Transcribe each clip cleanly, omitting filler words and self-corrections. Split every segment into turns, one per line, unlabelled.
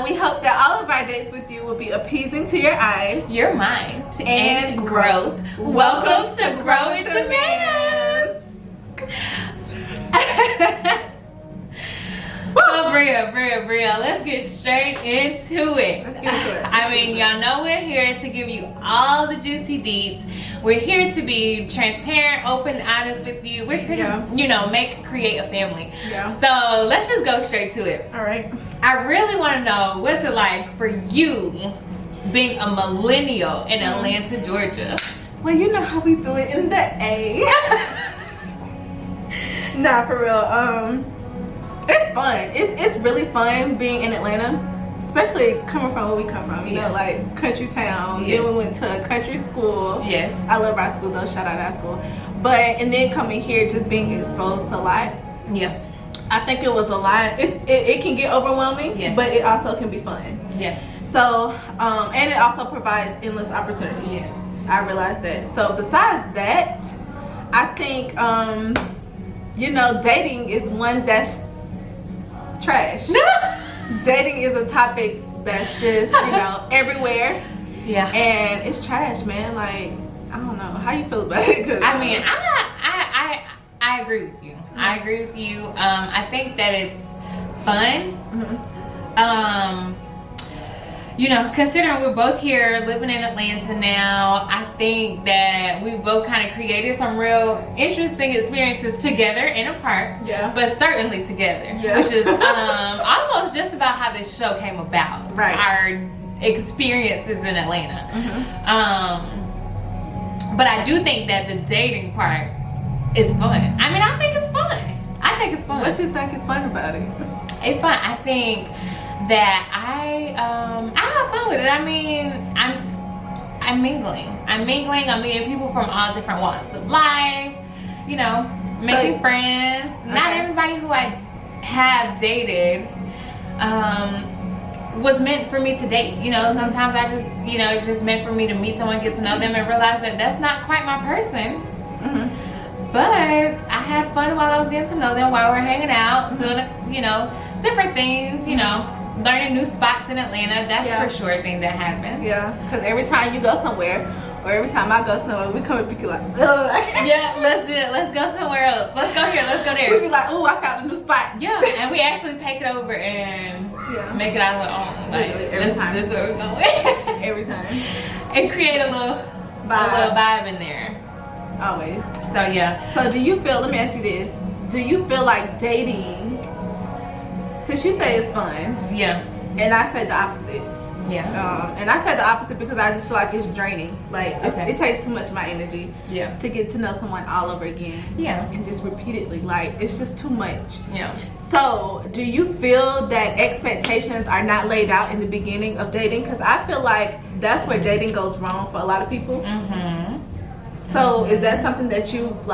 we hope that all of our dates with you will be appeasing to your eyes,
your mind, and growth. Welcome to Grow Into Manners. So Bria, let's get straight into it. I mean, y'all know we're here to give you all the juicy deets. We're here to be transparent, open, honest with you. We're here to, create a family. Yeah. So let's just go straight to it.
All right.
I really want to know, what's it like for you being a millennial in Atlanta, Georgia?
Well, you know how we do it in the A. Nah, for real. It's fun. It's really fun being in Atlanta, especially coming from where we come from. You know, like country town. Then we went to a country school.
Yes.
I love our school though. Shout out our school. And then coming here, just being exposed to a lot.
Yeah.
I think it was a lot. It can get overwhelming.
Yes.
But it also can be fun.
Yes.
So, and it also provides endless opportunities.
Yes.
I realized that. So besides that, I think dating is one that's trash. Dating is a topic that's just everywhere. Yeah. And it's trash, man. Like, I don't know how you feel about it.
I mean, I agree with you. I agree with you. I think that it's fun. Considering we're both here living in Atlanta now, I think that we both kind of created some real interesting experiences together and apart, but certainly together, which is almost just about how this show came about, our experiences in Atlanta. But I do think that the dating part is fun. I mean, I think it's fun.
What you think is fun about it?
It's fun. I think that I have fun with it. I mean, I'm mingling. I'm meeting people from all different walks of life, making friends. Okay. Not everybody who I have dated was meant for me to date. Sometimes I just, it's just meant for me to meet someone, get to know them, and realize that that's not quite my person. But I had fun while I was getting to know them, while we were hanging out, doing, different things, learning new spots in Atlanta. That's for sure a thing that happens.
Yeah, because every time you go somewhere, or every time I go somewhere, we come and pick you like, oh, I can't.
Yeah, let's do it. Let's go somewhere else. Let's go here. Let's go there.
We be like, oh, I found a new spot.
Yeah, and we actually take it over and make it our own. Like, this is where we're going.
Every time.
And create a little vibe in there.
Always.
So yeah.
So do you feel? Let me ask you this: do you feel like dating? Since you say it's fun, and I say the opposite, and I say the opposite because I just feel like it's draining. Like it takes too much of my energy, to get to know someone all over again, and just repeatedly. Like it's just too much. Yeah. So, do you feel that expectations are not laid out in the beginning of dating? Because I feel like that's where dating goes wrong for a lot of people. So, is that something that you've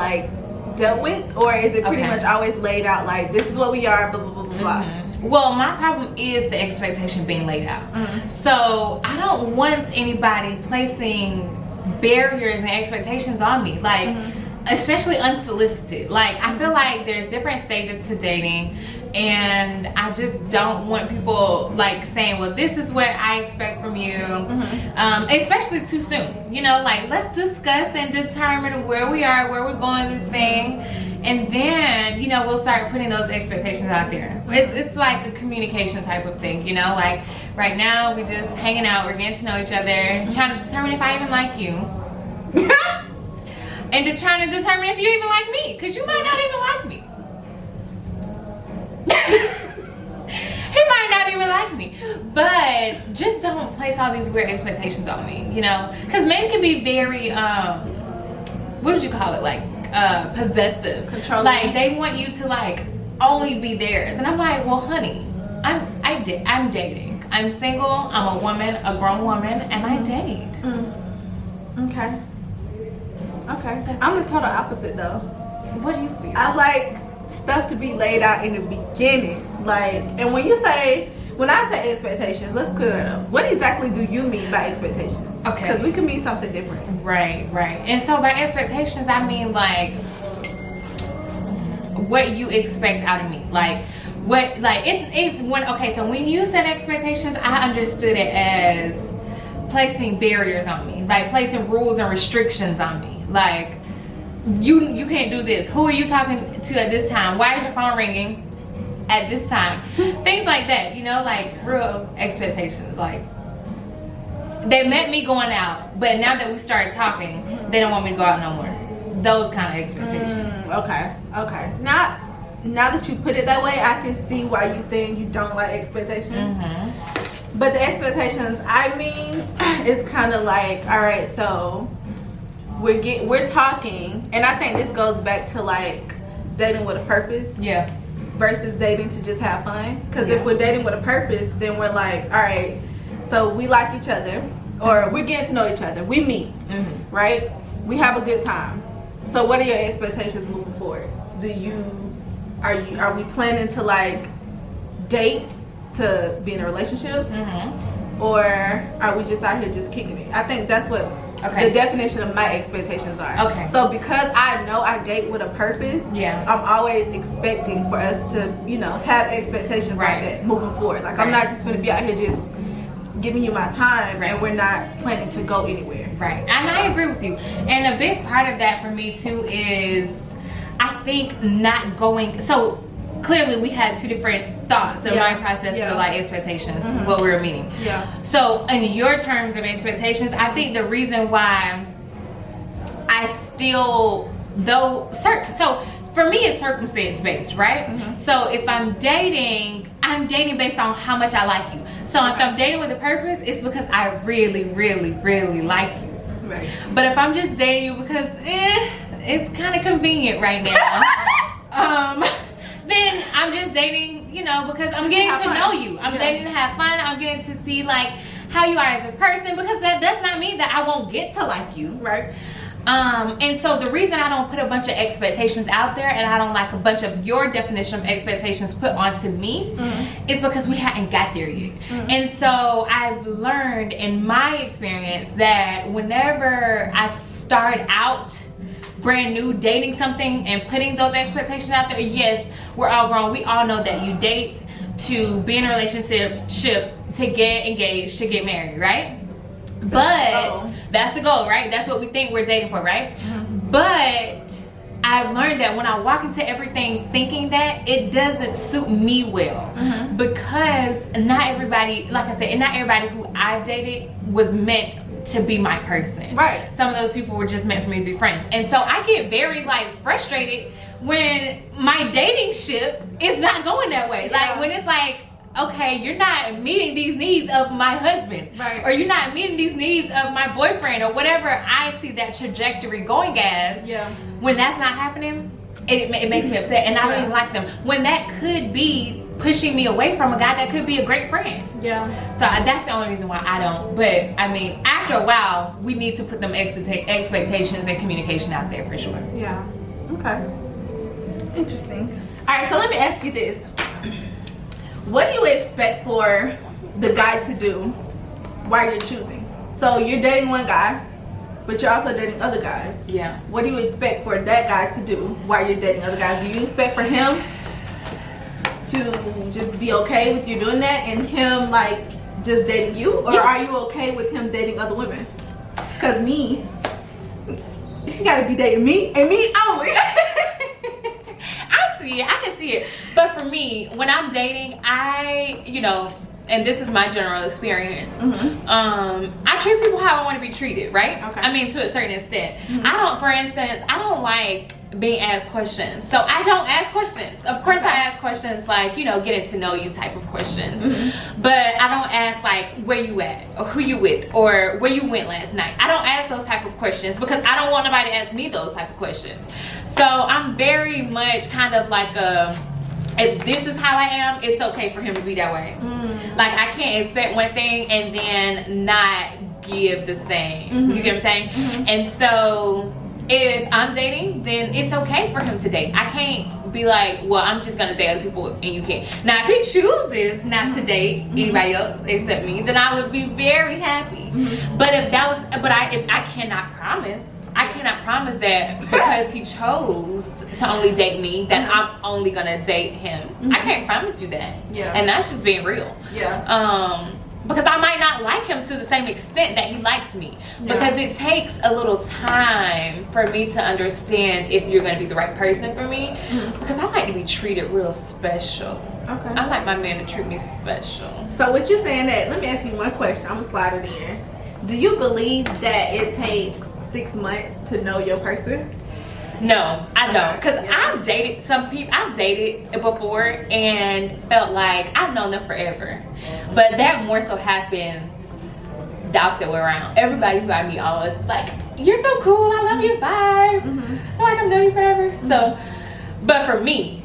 dealt with, or is it pretty much always laid out like this is what we are, blah blah blah blah?
Well, my problem is the expectation being laid out. So I don't want anybody placing barriers and expectations on me, especially unsolicited. I feel like there's different stages to dating, and I just don't want people saying, well, this is what I expect from you, especially too soon. Let's discuss and determine where we are, where we're going with this thing, and then we'll start putting those expectations out there. It's like a communication type of thing, right now we're just hanging out, we're getting to know each other, trying to determine if I even like you. And trying to determine if you even like me, because you might not even like me. He might not even like me. But just don't place all these weird expectations on me, because men can be very what did you call it, possessive, controlling. They want you to only be theirs, and I'm like, well honey, I'm dating, I'm single, I'm a woman, a grown woman, and I date.
Okay. I'm the total opposite though.
What do you feel?
I like stuff to be laid out in the beginning. And when I say expectations, let's clear it up. What exactly do you mean by expectations? Okay. Because we can mean something different.
Right. And so by expectations, I mean what you expect out of me. what, like, so when you set expectations, I understood it as placing barriers on me, like placing rules and restrictions on me. Like, you can't do this. Who are you talking to at this time? Why is your phone ringing at this time? Things like that, you know, like real expectations. Like, they met me going out, but now that we started talking, they don't want me to go out no more. Those kind of expectations.
Okay. Now that you put it that way, I can see why you're saying you don't like expectations. But the expectations, I mean, it's kind of like, all right, so we're talking, and I think this goes back to like dating with a purpose. Yeah. Versus dating to just have fun. Because if we're dating with a purpose, then we're like, all right, so we like each other, or we're getting to know each other. We meet, right? We have a good time. So what are your expectations moving forward? Are we planning to like date to be in a relationship, or are we just out here just kicking it? I think that's what the definition of my expectations are. So because I know I date with a purpose, I'm always expecting for us to, you know, have expectations like that moving forward. Like, I'm not just gonna be out here just giving you my time and we're not planning to go anywhere.
And I agree with you. And a big part of that for me too is, I think, not going, so clearly we had two different thoughts of my process of like expectations, what we were meaning. So in your terms of expectations, I think the reason why I still, so for me it's circumstance based, right? So if I'm dating based on how much I like you. So if I'm dating with a purpose, it's because I really, really, really like you. But if I'm just dating you because it's kind of convenient right now, then I'm just dating, you know, because I'm getting to know you. I'm dating to have fun. I'm getting to see like how you are as a person, because that does not mean that I won't get to like you. And so the reason I don't put a bunch of expectations out there, and I don't like a bunch of your definition of expectations put onto me, is because we hadn't got there yet. And so I've learned in my experience that whenever I start out brand new dating something and putting those expectations out there, yes, we're all grown. We all know that you date to be in a relationship, to get engaged, to get married, right? But that's the goal, right? That's what we think we're dating for, right? But I've learned that when I walk into everything thinking that, it doesn't suit me well, because not everybody, like I said, and not everybody who I've dated was meant to be my person. Some of those people were just meant for me to be friends. And so I get very like frustrated when my dating ship is not going that way. Like when it's like, okay, you're not meeting these needs of my husband, or you're not meeting these needs of my boyfriend, or whatever I see that trajectory going as. When that's not happening, it makes me upset, and I don't even like them. When that could be pushing me away from a guy that could be a great friend. So that's the only reason why I don't. But I mean, after a while, we need to put them expectations and communication out there for sure.
Okay. Interesting. All right, so let me ask you this. What do you expect for the guy to do while you're choosing? So you're dating one guy, but you're also dating other guys. What do you expect for that guy to do while you're dating other guys? Do you expect for him to just be okay with you doing that, and him like just dating you? Or are you okay with him dating other women? Because me, he gotta be dating me and me only.
I can see it. But for me, when I'm dating, I, you know, and this is my general experience, I treat people how I want to be treated, right? I mean, to a certain extent. I don't, for instance, I don't like being asked questions. So I don't ask questions. Of course I ask questions like, you know, getting to know you type of questions. But I don't ask like, where you at? Or who you with? Or where you went last night? I don't ask those type of questions because I don't want nobody to ask me those type of questions. So I'm very much kind of like if this is how I am, it's okay for him to be that way. Like I can't expect one thing and then not give the same. You get what I'm saying? And so if I'm dating, then it's okay for him to date. I can't be like, well, I'm just gonna date other people and you can't. Now, if he chooses not to date anybody else except me, then I would be very happy. But if that was, if I cannot promise, I cannot promise that because he chose to only date me, that I'm only gonna date him. I can't promise you that. Yeah. And that's just being real. Yeah. Because I might not like him to the same extent that he likes me. Yeah. Because it takes a little time for me to understand if you're gonna be the right person for me. Because I like to be treated real special. Okay. I like my man to treat me special. So
what you're saying that, let me ask you one question. I'm gonna slide it in. Do you believe that it takes 6 months to know your person?
No, I don't. Because I've dated some people, I've dated before and felt like I've known them forever. But that more so happens the opposite way around. Everybody who I meet always is like, you're so cool, I love your vibe. I feel like I've known you forever. So, but for me,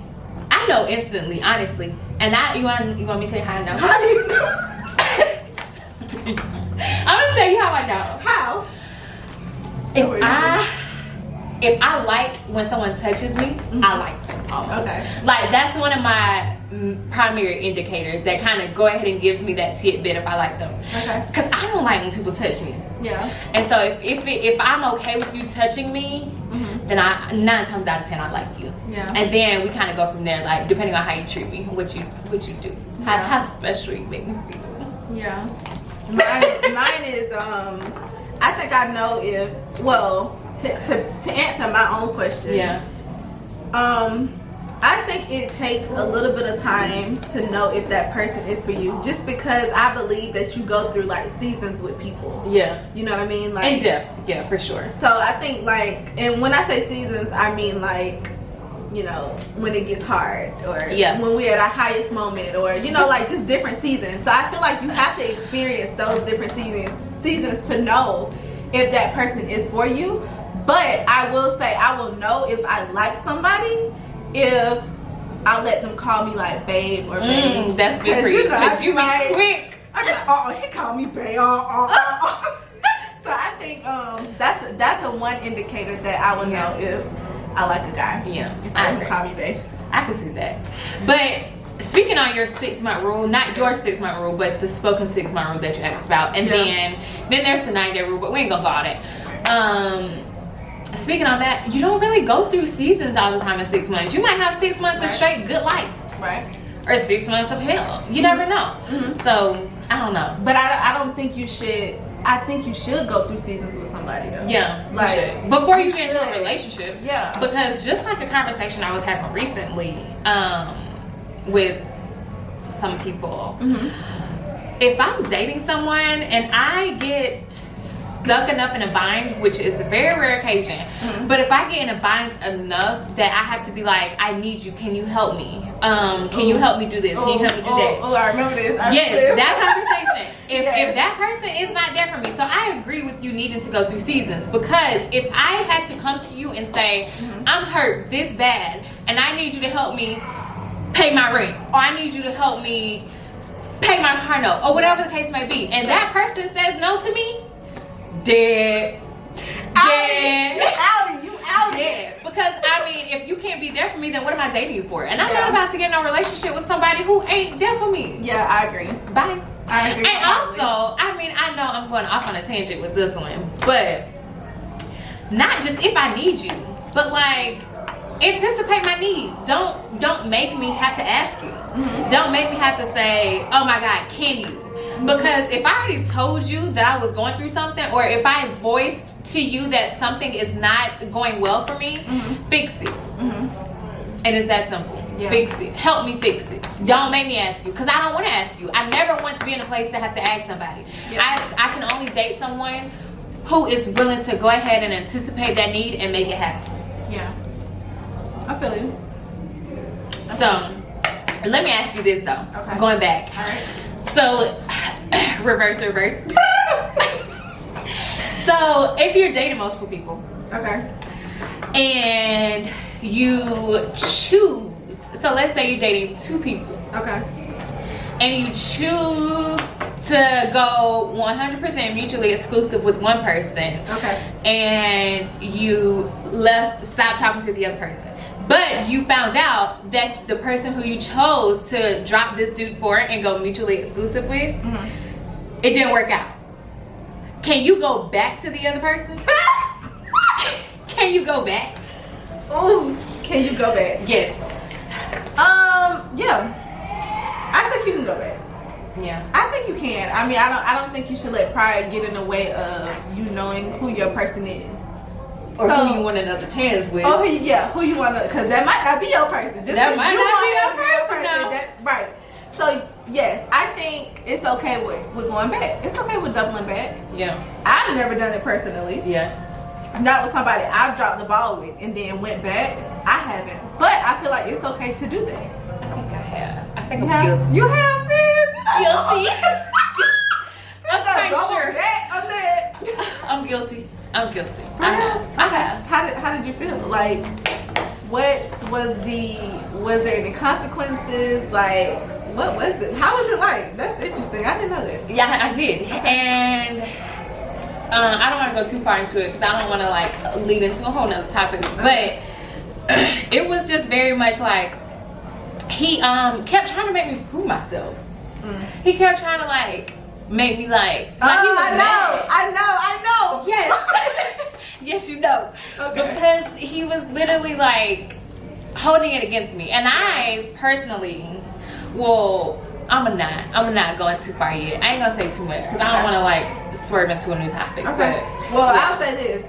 I know instantly, honestly. And you want me to tell you how I know?
How do you know?
I'm gonna tell you how I know.
How?
If I like when someone touches me, I like them almost. Okay. Like that's one of my primary indicators that kind of go ahead and gives me that tidbit if I like them. Okay. Because I don't like when people touch me. Yeah. And so if I'm okay with you touching me, then 9 times out of 10 I like you. Yeah. And then we kind of go from there, like depending on how you treat me, what you do, how special you make me feel.
Yeah. Mine is I think I know if to answer my own question. Yeah. I think it takes a little bit of time to know if that person is for you, just because I believe that you go through like seasons with people. Yeah. You know what I mean? Like
in depth. Yeah, for sure.
So I think like, and when I say seasons, I mean like, you know, when it gets hard, or when we're at our highest moment, or you know, like just different seasons. So I feel like you have to experience those different seasons to know if that person is for you. But I will say I will know if I like somebody if I let them call me like babe or babe.
That's good for you, because you
like,
be quick.
I'm like, he called me babe. So I think that's a one indicator that I will know if I like a guy. Yeah, if I agree. Call me babe.
I can see that. But speaking on your 6-month rule, not your 6-month rule, but the spoken 6-month rule that you asked about, and then there's the 9-day rule, but we ain't gonna go on it. Speaking on that, you don't really go through seasons all the time in 6 months. You might have 6 months of straight good life, right? Or 6 months of hell. You never know. So I don't know.
But I don't think you should. I think you should go through seasons with somebody though.
Yeah, like before you get into a relationship. Yeah. Because just like a conversation I was having recently with some people, if I'm dating someone and I get stuck enough in a bind, which is a very rare occasion, but if I get in a bind enough that I have to be like, I need you, can you help me? Can you help me do this? Can you help me do that?
Oh, I remember this.
That conversation. If that person is not there for me, so I agree with you needing to go through seasons, because if I had to come to you and say, I'm hurt this bad and I need you to help me pay my rent, or I need you to help me pay my car note, or whatever the case may be, and that person says no to me, dead.
You out.
Because I mean, if you can't be there for me, then what am I dating you for? And I'm not about to get in a relationship with somebody who ain't there for me.
Yeah, I agree.
Bye.
I agree.
And also, I mean, I know I'm going off on a tangent with this one, but not just if I need you, but like anticipate my needs. Don't make me have to ask you. Don't make me have to say, oh my God, can you? Because if I already told you that I was going through something, or if I voiced to you that something is not going well for me, fix it. And it's that simple. Fix it. Help me fix it. Don't make me ask you, because I don't want to ask you. I never want to be in a place to have to ask somebody. I can only date someone who is willing to go ahead and anticipate that need and make it happen.
Yeah, I feel you.
So let me ask you this though. Okay. Going back.
All right.
So reverse. So if you're dating multiple people,
okay,
and you choose, so let's say you're dating 2 people,
okay,
and you choose to go 100% mutually exclusive with one person, okay, and you stop talking to the other person, but you found out that the person who you chose to drop this dude for and go mutually exclusive with, it didn't work out. Can you go back to the other person? Can you go back?
Oh, can you go back?
Yes.
Yeah. I think you can go back.
Yeah.
I think you can. I mean, I don't think you should let pride get in the way of you knowing who your person is.
Or who you want another chance with.
Oh, yeah, who you want to, because that might not be your person. Just
that might not be your person, no.
Right. So, yes, I think it's okay with going back. It's okay with doubling back.
Yeah.
I've never done it personally.
Yeah.
Not with somebody I've dropped the ball with and then went back. I haven't. But I feel like it's okay to do that.
I think I have. I think I'm guilty.
You have, sis?
Guilty. I'm
quite
sure. I'm guilty. I have.
How did you feel? Like, what was there any consequences? Like, what was it? How was it like? That's interesting. I didn't know that.
Yeah, I did. Okay. And I don't want to go too far into it because I don't want to like lead into a whole nother topic. But it was just very much like he kept trying to make me prove myself. He kept trying to like make me like he was mad.
I know.
Yes. Yes, you know. Okay. Because he was literally like holding it against me. And I personally, I'm not going too far yet. I ain't gonna say too much because I don't want to like swerve into a new topic.
Okay. I'll say this.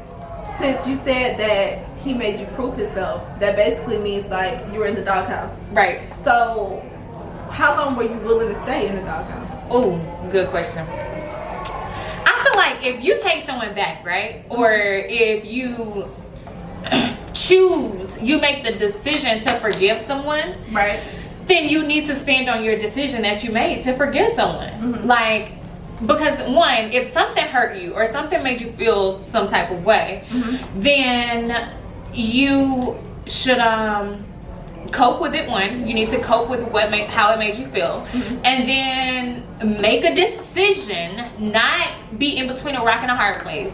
Since you said that he made you prove himself, that basically means like you were in the doghouse.
Right.
So how long were you willing to stay in the doghouse?
Oh, good question. I feel like if you take someone back, right? Or if you you make the decision to forgive someone,
right?
Then you need to stand on your decision that you made to forgive someone. Like, because one, if something hurt you or something made you feel some type of way, then you should cope with it. One, you need to cope with how it made you feel, and then make a decision, not be in between a rock and a hard place,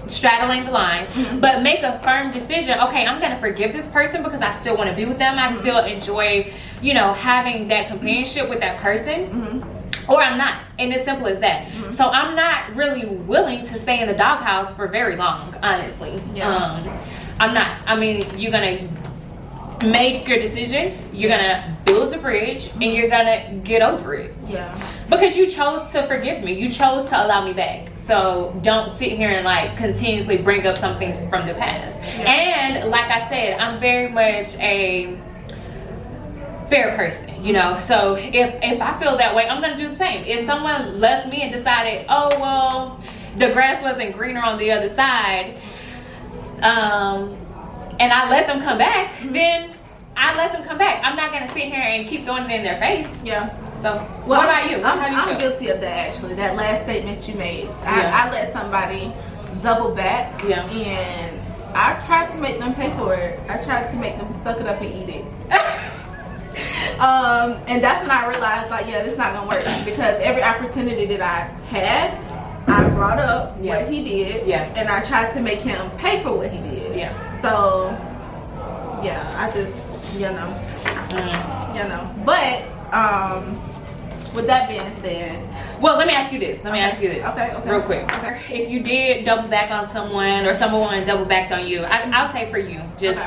straddling the line, but make a firm decision. Okay, I'm gonna forgive this person because I still want to be with them. I still enjoy, having that companionship with that person. Or I'm not, and it's simple as that. So I'm not really willing to stay in the doghouse for very long, honestly. I'm not. I mean, you're gonna make your decision, you're gonna build a bridge, and you're gonna get over it. Because you chose to forgive me, you chose to allow me back. So don't sit here and like continuously bring up something from the past. And like I said, I'm very much a fair person, so if I feel that way, I'm gonna do the same. If someone left me and decided, oh well, the grass wasn't greener on the other side, and I let them come back, then I let them come back. I'm not gonna sit here and keep throwing it in their face. So what about you?
I'm guilty of that actually. That last statement you made. I let somebody double back, and I tried to make them pay for it. I tried to make them suck it up and eat it. And that's when I realized, like, this not gonna work, because every opportunity that I had, I brought up what he did, and I tried to make him pay for what he did. So, I just, But with that being said,
well, let me ask you this. Okay. Real quick. Okay. If you did double back on someone, or someone double backed on you, I'll say for you, just.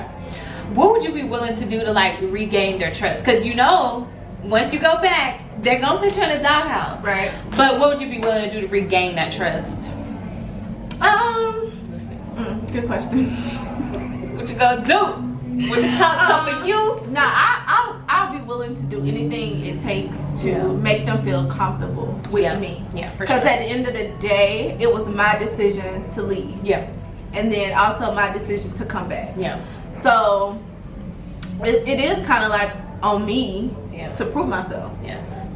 What would you be willing to do to like regain their trust? Because once you go back, they're gonna put you in a doghouse. Right. But what would you be willing to do to regain that trust?
Good question.
What you gonna do? When it comes for you?
I'll be willing to do anything it takes to make them feel comfortable with me. For sure. Because at the end of the day, it was my decision to leave. And then also my decision to come back. So it is kind of like on me to prove myself.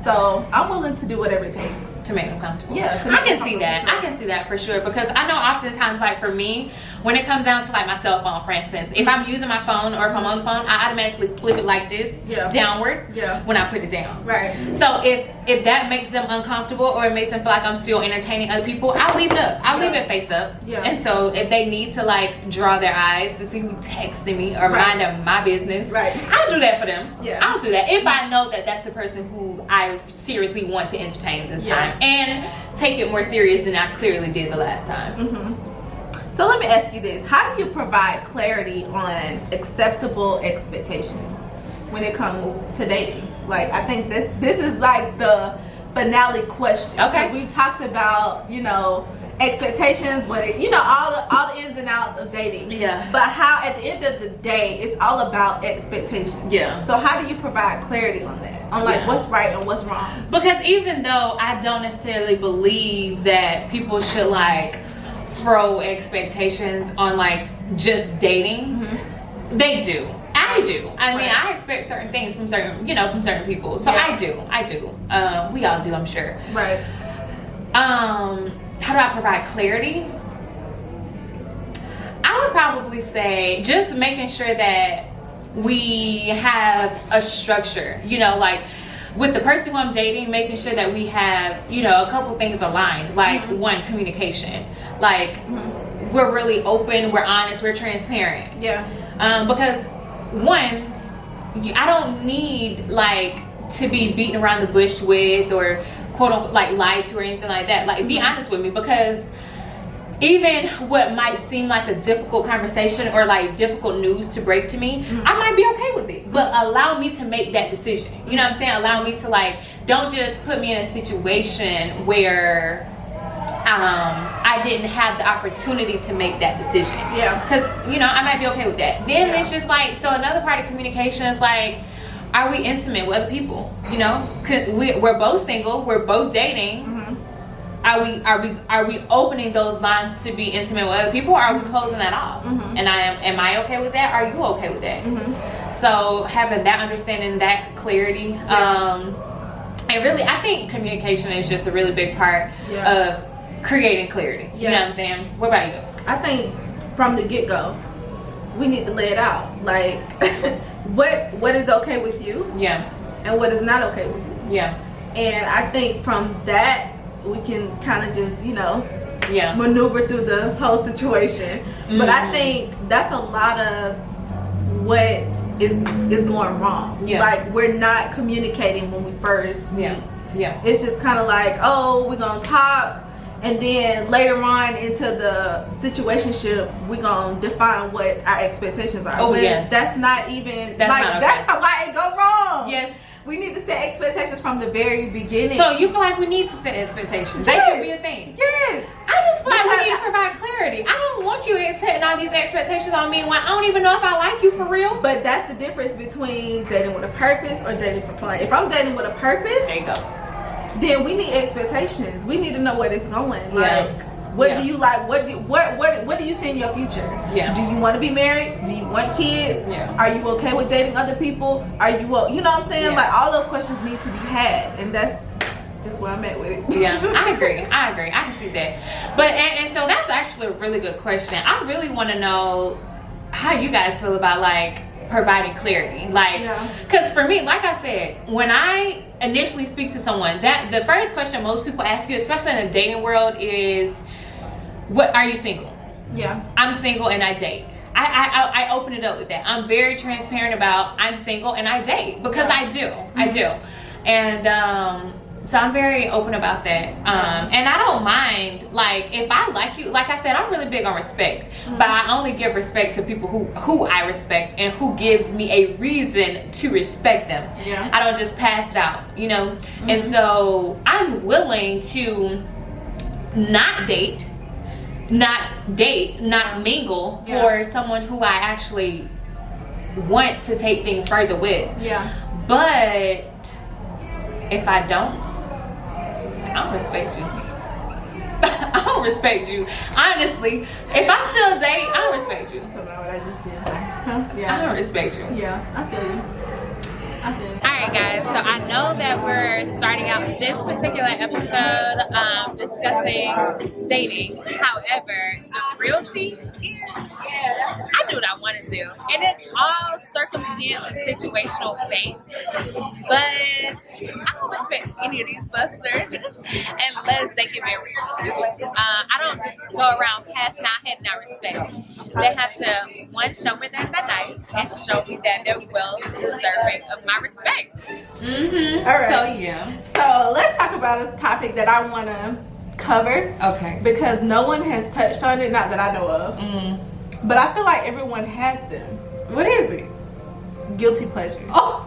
So I'm willing to do whatever it takes
to make them comfortable.
I
can see that. I can see that for sure, because I know oftentimes, like for me, when it comes down to like my cell phone, for instance, if I'm using my phone or if I'm on the phone, I automatically flip it like this downward when I put it down. Right. So if that makes them uncomfortable or it makes them feel like I'm still entertaining other people, I'll leave it up. I'll leave it face up. And so if they need to like draw their eyes to see who texted me or mind my business, I'll do that for them. I'll do that if I know that that's the person who I seriously want to entertain this time and take it more serious than I clearly did the last time.
So let me ask you this. How do you provide clarity on acceptable expectations when it comes to dating? Like, I think this is like the finale question.
Okay.
Because we talked about, you know, expectations, but you know, all the ins and outs of dating.
Yeah.
But how at the end of the day, it's all about expectations.
Yeah.
So how do you provide clarity on that? On like what's right and what's wrong?
Because even though I don't necessarily believe that people should like throw expectations on like just dating, they do. I do. I mean, I expect certain things from certain people. So I do. We all do, I'm sure.
Right.
How do I provide clarity? I would probably say just making sure that we have a structure, you know, like with the person who I'm dating, making sure that we have, you know, a couple things aligned, like one, communication, like we're really open, we're honest, we're transparent.
Yeah.
Because one, I don't need like to be beaten around the bush with or quote unquote like lied to or anything like that. Like be honest with me, because even what might seem like a difficult conversation or like difficult news to break to me, I might be okay with it, but allow me to make that decision. You know what I'm saying? Allow me to like, don't just put me in a situation where I didn't have the opportunity to make that decision.
Yeah.
Because, you know, I might be okay with that. Then it's just like, so another part of communication is like, are we intimate with other people? You know, we're both single, we're both dating. Are we opening those lines to be intimate with other people, or are we closing that off? And am I okay with that? Are you okay with that? So having that understanding, that clarity, and really, I think communication is just a really big part of creating clarity. You know what I'm saying? What about you?
I think from the get-go, we need to lay it out. Like, what is okay with you? Yeah. And what is not okay with you? Yeah. And I think from that, we can kind of just, you know, maneuver through the whole situation. But I think that's a lot of what is going wrong. Like, we're not communicating when we first meet. It's just kind of like, oh, we're gonna talk, and then later on into the situationship, we're gonna define what our expectations are.
Oh, yes.
That's not even
that's
like
not okay.
That's why it go wrong.
Yes.
We need to set expectations from the very beginning.
So you feel like we need to set expectations? They should be a thing.
Yes.
I just feel like we need to provide clarity. I don't want you setting all these expectations on me when I don't even know if I like you for real.
But that's the difference between dating with a purpose or dating for fun. If I'm dating with a purpose,
there you go.
Then we need expectations. We need to know where it's going. Like, what do you like? What do you see in your future? Yeah. Do you want to be married? Do you want kids? Yeah. Are you okay with dating other people? Are you know what I'm saying? Like, all those questions need to be had, and that's just where I'm at with it.
Yeah, I agree. I can see that. But and so that's actually a really good question. I really want to know how you guys feel about like providing clarity, like, because for me, like I said, when I initially speak to someone, that the first question most people ask you, especially in the dating world, is, "What are you single?" Yeah, I'm single and I date. I open it up with that. I'm very transparent about I'm single and I date, because I do, and so I'm very open about that. And I don't mind, like, if I like you, like I said, I'm really big on respect, but I only give respect to people who I respect and who gives me a reason to respect them. Yeah. I don't just pass it out, you know? And so I'm willing to not date, not mingle for someone who I actually want to take things further with. Yeah. But if I don't respect you. I don't respect you. Honestly, if I still date, I don't respect you. That's not what I just said. Yeah. I don't respect you.
Yeah, I feel you.
Alright guys, so I know that we're starting out this particular episode discussing dating. However, the realty is I do what I want to do. And it's all circumstance and situational based. But I don't respect any of these busters unless they give me a reason to. I don't just go around passing out head and not respect. They have to, one, show me that they're nice, and show me that they're well deserving of my respect.
All right. So yeah. So let's talk about a topic that I want to cover.
Okay.
Because no one has touched on it, not that I know of. But I feel like everyone has them.
What is it?
Guilty pleasures.
Oh,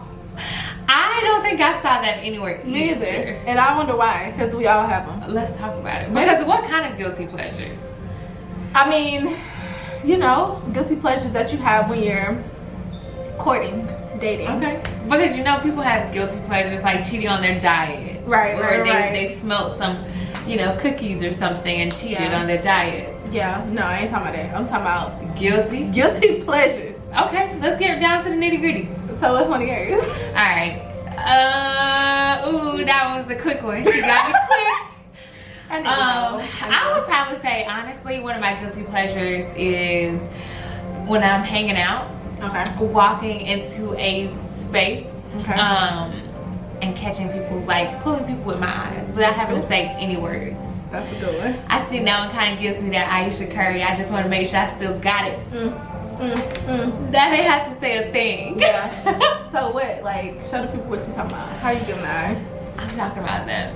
I don't think I've saw that anywhere
Me either. And I wonder why, because we all have them.
Let's talk about it. Because what kind of guilty pleasures?
I mean, you know, guilty pleasures that you have when you're courting, dating.
Okay. Because you know people have guilty pleasures like cheating on their diet.
Right.
Or they smelled some, you know, cookies or something and cheated on their diet.
Yeah. No, I ain't talking about that. I'm talking about
guilty
pleasures.
Okay, let's get down to the nitty gritty.
So what's one of yours?
Alright. Ooh, that was a quick one. She got me quick. I would probably say, honestly, one of my guilty pleasures is when I'm hanging out, walking into a space, and catching people, like pulling people with my eyes without having to say any words.
That's a good one.
I think that one kind of gives me that Aisha Curry. I just want to make sure I still got it. That they have to say a thing.
Yeah. So what? Like, show the people what you're talking about. How you giving the eye?
I'm talking about that.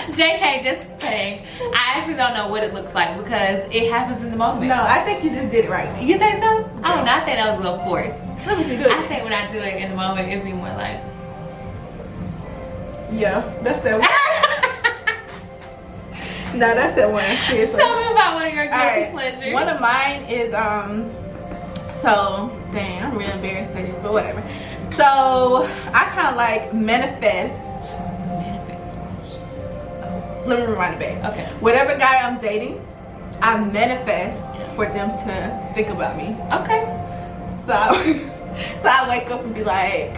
JK, just kidding. I actually don't know what it looks like because it happens in the moment.
No, I think you just did it right.
You think so? Okay. I don't know. I think that was a little forced.
Let me see. Do it.
I think when I do it in the moment, it'd be more like.
Yeah, that's that one. No, that's that one. Seriously.
Tell me about one of your guilty pleasures.
One of mine is so dang, I'm real embarrassed to say this, but whatever. So I kind of like manifest. Let me rewind it back.
Okay.
Whatever guy I'm dating, I manifest for them to think about me.
Okay.
So I wake up and be like,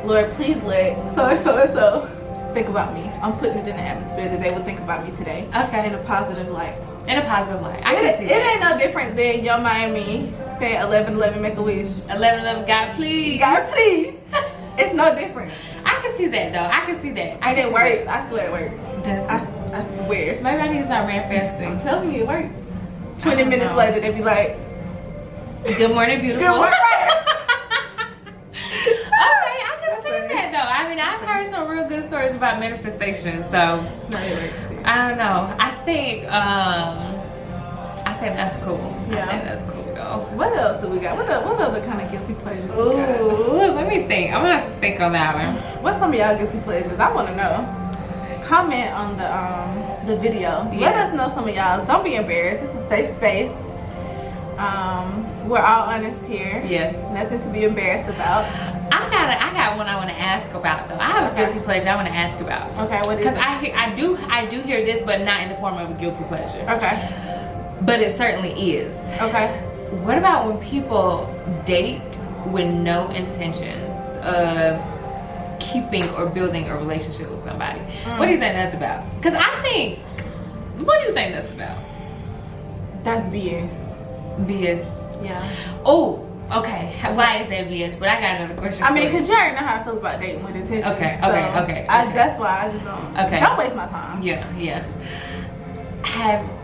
Lord, please let so and so and so think about me. I'm putting it in the atmosphere that they would think about me today.
Okay.
In a positive light.
In a positive light. I can see
it ain't no different than Young Miami saying 11-11 make a wish.
11-11 God please.
God please. It's no different.
I can see that though. I can see that.
And it works. I swear it works.
Does it?
I swear.
Maybe I need to start manifesting.
I'm telling you, it worked. 20 minutes later, they be like,
good morning, beautiful.
Good morning.
Okay, I can see that though. I mean, I've heard some real good stories about manifestation, so
no, it works.
I don't know. I think that's cool.
Yeah.
I think that's cool though.
What else do we got? What other kind of guilty pleasures
Ooh,
we got?
let me think. I'm gonna have to think on that one.
What's some of y'all guilty pleasures? I want to know. Comment on the video.
Yes.
Let us know some of y'all. Don't be embarrassed. This is a safe space. We're all honest here.
Yes.
Nothing to be embarrassed about.
I got one I want to ask about though. I have a guilty pleasure I want to ask about.
Okay, what is it?
Because I do hear this, but not in the form of a guilty pleasure.
Okay.
But it certainly is.
Okay.
What about when people date with no intentions of keeping or building a relationship with somebody? What do you think that's about? Because what do you think that's about?
That's BS.
BS.
Yeah.
Oh, okay. Why is that BS? But I got another question.
I mean, because you already know how I feel about dating with intentions.
Okay.
So
Okay.
That's why I just don't.
Okay.
Don't waste my time.
Yeah.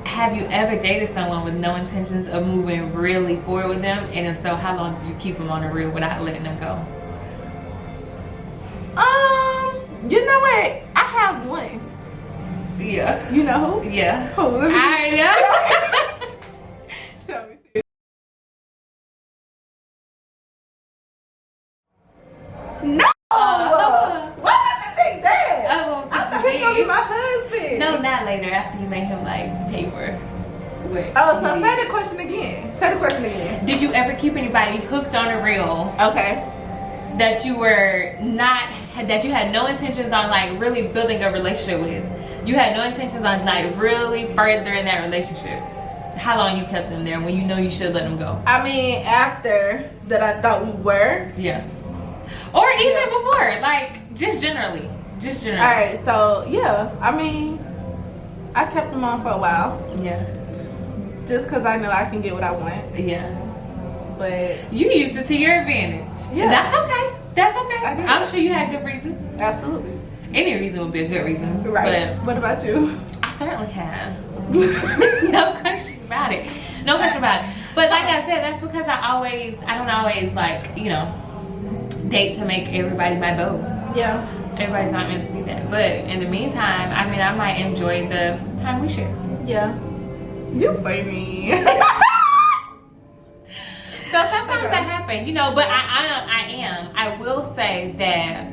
Have you ever dated someone with no intentions of moving really forward with them? And if so, how long did you keep them on the real without letting them go?
You know what? I have one.
Yeah.
You know who?
Yeah.
Who?
I know.
Tell me. No! Why would you think that? I thought he was gonna be my husband.
No, not later. After you made him like pay for it.
So say the question again.
Did you ever keep anybody hooked on a reel?
Okay.
That you had no intentions on like really building a relationship with. You had no intentions on like really furthering that relationship. How long you kept them there when you know you should let them go?
I mean, after that I thought we were.
Yeah. Or even before, like just generally.
Alright, so yeah, I mean, I kept them on for a while.
Yeah.
Just because I know I can get what I want.
Yeah.
But
you used it to your advantage. Yeah. That's okay. I'm sure you had good reason.
Absolutely.
Any reason would be a good reason.
Right. But what about you?
I certainly have. No question about it. But like I said, that's because I don't always like, date to make everybody my beau.
Yeah.
everybody's not meant to be that. But in the meantime, I mean, I might enjoy the time we share.
Yeah. You funny.
So sometimes that happens, you know, but I will say that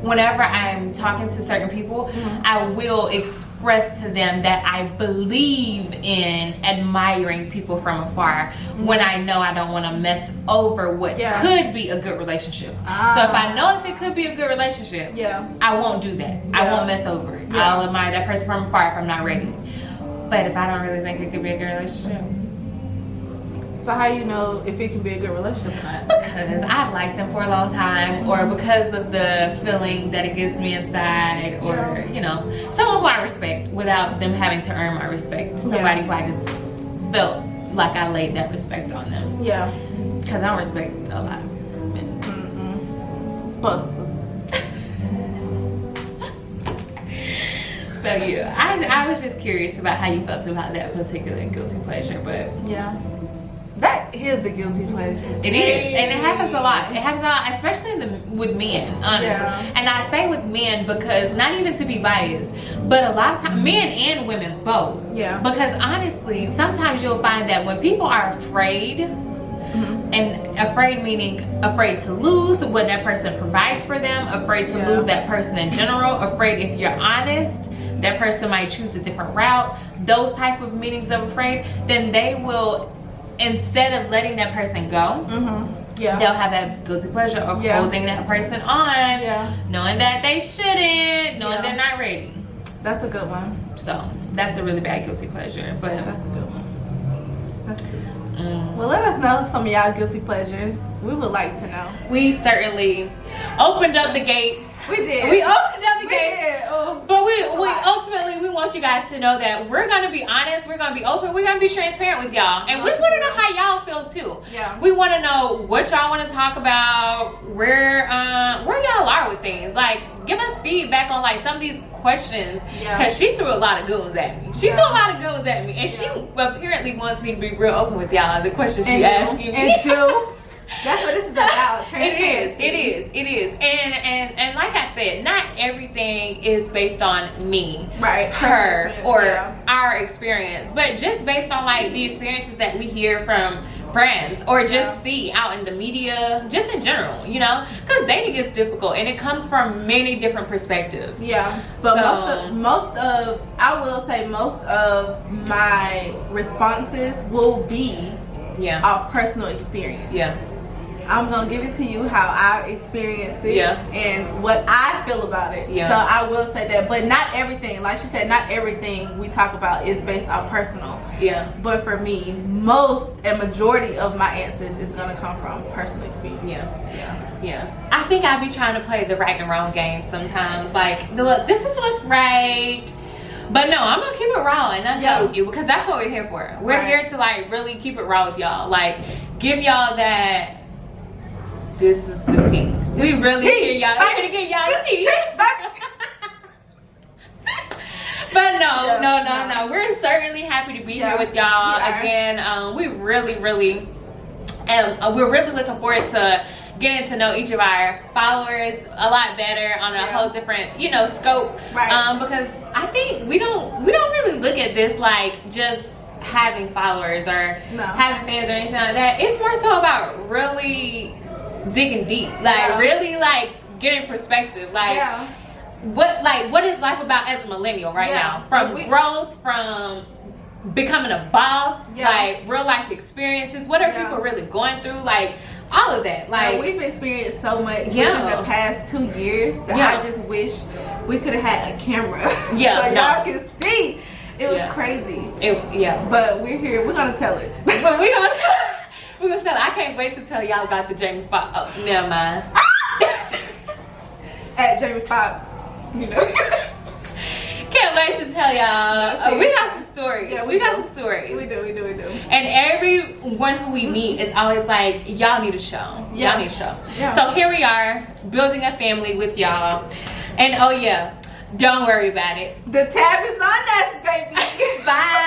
whenever I'm talking to certain people, I will express to them that I believe in admiring people from afar when I know I don't want to mess over what could be a good relationship. So if I know if it could be a good relationship, I won't do that. I won't mess over it. I'll admire that person from afar if I'm not ready. But if I don't really think it could be a good relationship.
So how do you know if it can be a good relationship or not?
Because I've liked them for a long time, or because of the feeling that it gives me inside, or you know, someone who I respect without them having to earn my respect. Somebody who I just felt like I laid that respect on them. Yeah. Because I don't respect a lot of men.
Busters.
So yeah, I was just curious about how you felt about that particular guilty pleasure, but
yeah. That is a guilty pleasure.
It is, and it happens a lot. It happens a lot, especially with men, honestly. Yeah. And I say with men because, not even to be biased, but a lot of times, men and women both. Yeah. Because honestly, sometimes you'll find that when people are afraid, and afraid meaning afraid to lose what that person provides for them, afraid to lose that person in general, afraid if you're honest, that person might choose a different route, those type of meanings of afraid, then they will, instead of letting that person go, they'll have that guilty pleasure of holding that person on, knowing that they shouldn't, knowing they're not ready.
That's a good one.
So that's a really bad guilty pleasure, but
that's a good one. That's good. Well, let us know some of y'all guilty pleasures. We would like to know.
We certainly opened up the gates.
We did.
We opened up the gates. But we ultimately, we want you guys to know that we're going to be honest, we're going to be open, we're going to be transparent with y'all. And we want to know how y'all feel too. Yeah. We want to know what y'all want to talk about, where y'all are with things. Like, give us feedback on like some of these questions, because she threw a lot of good ones at me. She threw a lot of good ones at me, and she apparently wants me to be real open with y'all. The questions she asking me.
And two, that's what this is about.
It is. And like I said, not everything is based on me, her, or our experience, but just based on like the experiences that we hear from friends or just see out in the media, just in general, you know, because dating is difficult and it comes from many different perspectives. Yeah,
but most of I will say most of my responses will be our personal experience. Yeah. I'm gonna give it to you how I experienced it and what I feel about it. So I will say that, but not everything, like she said, not everything we talk about is based on personal. Yeah. But for me, majority of my answers is gonna come from personal experience.
Yeah. I think I be trying to play the right and wrong game sometimes. Like, look, this is what's right. But no, I'm gonna keep it raw and uncut with you, because that's what we're here for. We're here to like really keep it raw with y'all. Like, give y'all that. This is the tea. We really hear y'all. We're gonna get y'all the tea. But no. We're certainly happy to be here with y'all again. We're really looking forward to getting to know each of our followers a lot better on a whole different, you know, scope. Because I think we don't really look at this like just having followers or having fans or anything like that. It's more so about really digging deep, like really like getting perspective, like what is life about as a millennial right now, from growth, from becoming a boss, like real life experiences, what are people really going through, like all of that. Like,
we've experienced so much in the past 2 years that I just wish we could have had a camera so y'all can see. It was crazy. But we're here, we're gonna tell it.
But we're gonna tell it. I can't wait to tell y'all about the Jamie Foxx. Oh, never mind.
At Jamie Foxx, you know.
Can't wait to tell y'all. We got some stories. Yeah, we got some stories.
We do.
And everyone who we meet is always like, y'all need a show. Y'all need a show. Yeah. So here we are, building a family with y'all. And oh yeah, don't worry about it.
The tab is on us, baby.
Bye.